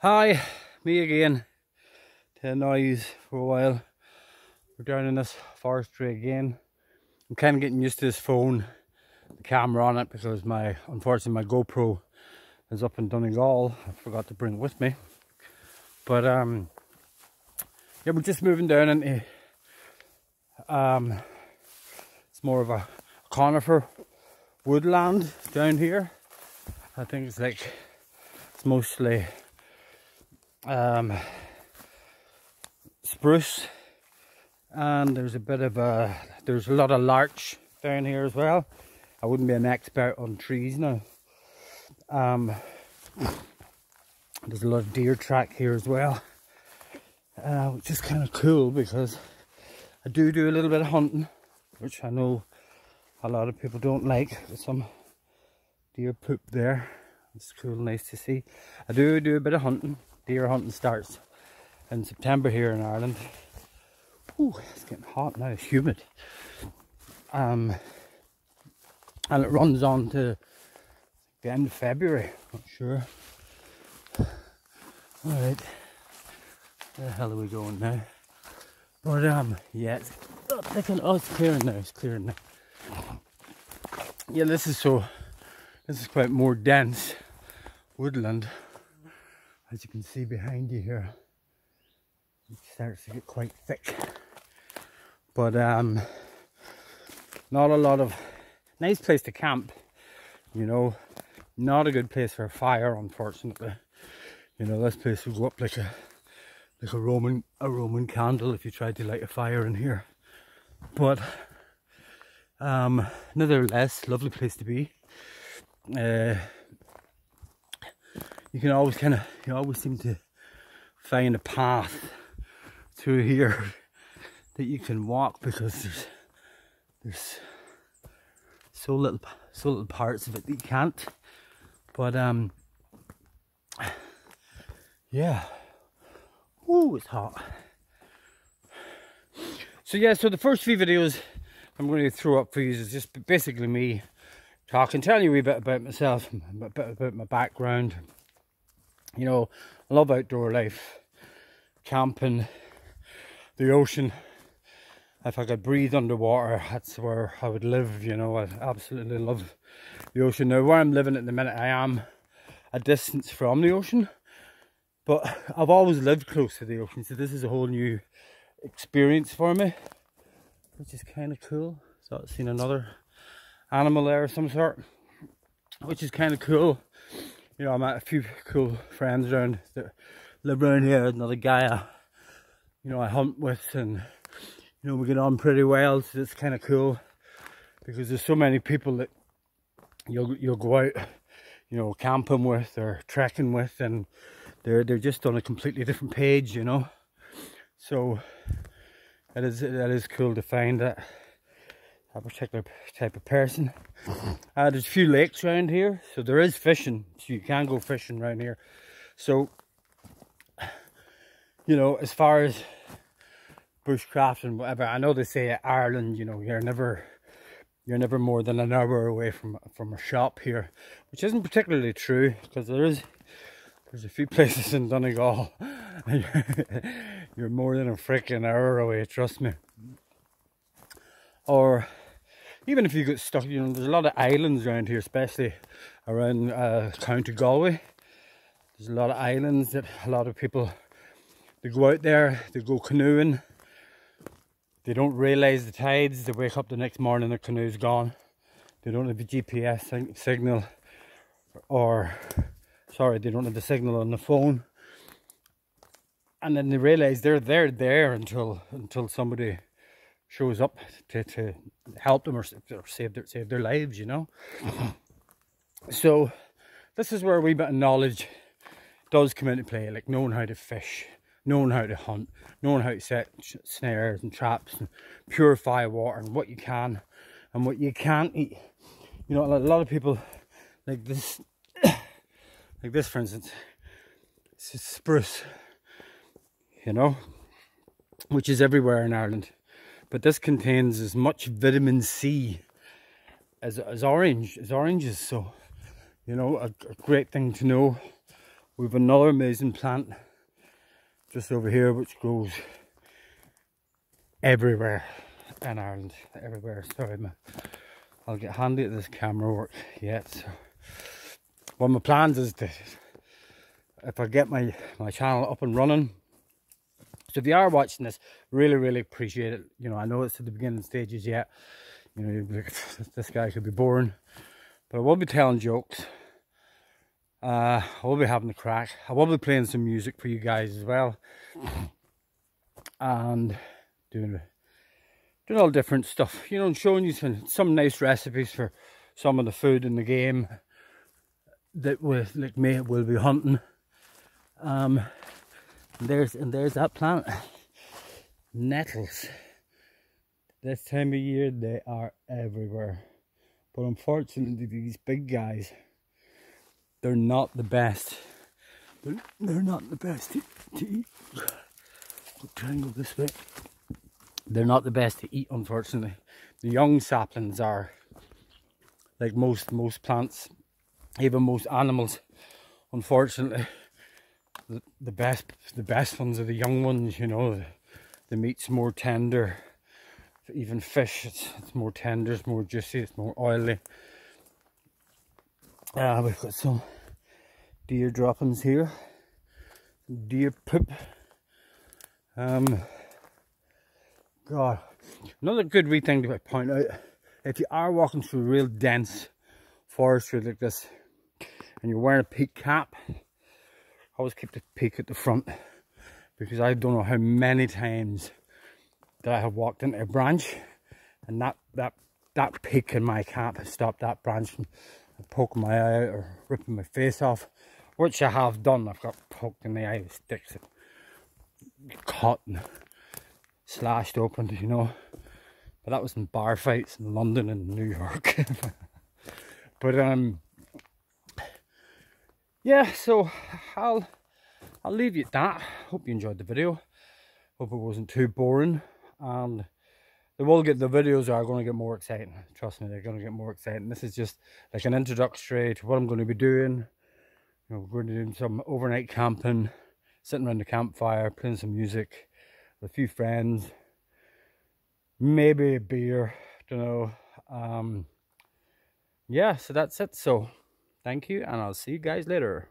Hi, me again. To noise for a while. We're down in this forestry again. I'm kind of getting used to this phone, the camera on it, because unfortunately my GoPro is up in Donegal. I forgot to bring it with me. But yeah, we're just moving down into it's more of a conifer woodland down here. I think it's mostly spruce, and there's a lot of larch down here as well. I wouldn't be an expert on trees now. There's a lot of deer track here as well, which is kind of cool because I do a little bit of hunting, which I know a lot of people don't like. There's some deer poop there. It's cool, nice to see. I do a bit of hunting. Deer hunting starts in September here in Ireland. Ooh, it's getting hot now, it's humid. And it runs on to the end of February, not sure. Alright, where the hell are we going now? But yeah, it's clearing now, Yeah, this is quite more dense woodland. As you can see behind you here, it starts to get quite thick. But not a lot of nice place to camp, you know. Not a good place for a fire, unfortunately. You know, this place would go up like a Roman candle if you tried to light a fire in here. But nevertheless, lovely place to be. You always seem to find a path through here that you can walk, because there's so little parts of it that you can't. But yeah, ooh, it's hot. So yeah, so the first few videos I'm going to throw up for you is just basically me talking, telling you a wee bit about myself, a bit about my background. You know, I love outdoor life, camping, the ocean. If I could breathe underwater, that's where I would live, you know. I absolutely love the ocean. Now, where I'm living at the minute, I am a distance from the ocean, but I've always lived close to the ocean, so this is a whole new experience for me, which is kind of cool. So I've seen another animal there of some sort, which is kind of cool. You know, I met a few cool friends around that live around here. Another guy I hunt with, and you know, we get on pretty well, so it's kind of cool because there's so many people that you'll go out, you know, camping with or trekking with, and they're just on a completely different page, you know. So that is cool to find that a particular type of person. There's a few lakes around here, so there is fishing, so you can go fishing around here. So, you know, as far as bushcraft and whatever, I know they say Ireland, you know, you're never more than an hour away from a shop here, which isn't particularly true, because there's a few places in Donegal you're more than a freaking hour away, trust me. Or even if you get stuck, you know, there's a lot of islands around here, especially around County Galway. There's a lot of islands that a lot of people, they go out there, they go canoeing. They don't realise the tides. They wake up the next morning, the canoe's gone. They don't have a GPS signal, they don't have the signal on the phone. And then they realise they're there until somebody shows up to help them or save their lives, you know. So this is where a wee bit of knowledge does come into play, like knowing how to fish, knowing how to hunt, knowing how to set snares and traps and purify water, and what you can and what you can't eat. You know, a lot of people like this for instance, it's spruce, you know, which is everywhere in Ireland. But this contains as much vitamin C as oranges. So, you know, a great thing to know We've another amazing plant just over here which grows everywhere in Ireland, everywhere. Sorry, I'll get handy at this camera work yet. So, one of my plans is to, if I get my channel up and running, so if you are watching this, really appreciate it. You know, I know it's at the beginning stages yet. You know, you'd be like, this guy could be boring, but I will be telling jokes. I will be having a crack. I will be playing some music for you guys as well, and doing all different stuff. You know, and showing you some nice recipes for some of the food in the game that we'll be hunting. And there's that plant, nettles. This time of year they are everywhere, but unfortunately these big guys, they're not the best. They're not the best to eat. I'll try and go this way. They're not the best to eat, unfortunately. The young saplings are, like most plants, even most animals, unfortunately, the best ones are the young ones. You know, the meat's more tender. Even fish, it's more tender, it's more juicy, it's more oily. We've got some deer droppings here, deer poop. God, another good wee thing to point out: if you are walking through real dense forestry like this, and you're wearing a peak cap, always keep the peak at the front, because I don't know how many times that I have walked into a branch, and that peak in my cap has stopped that branch from poking my eye out or ripping my face off, which I have done. I've got poked in the eye with sticks that cut and slashed open, you know. But that was in bar fights in London and New York. But yeah, so I'll leave you at that. Hope you enjoyed the video. Hope it wasn't too boring. And the videos are going to get more exciting. Trust me, they're going to get more exciting. This is just like an introductory to what I'm going to be doing. You know, we're going to do some overnight camping, sitting around the campfire, playing some music with a few friends, maybe a beer, don't know. Yeah, so that's it. So thank you, and I'll see you guys later.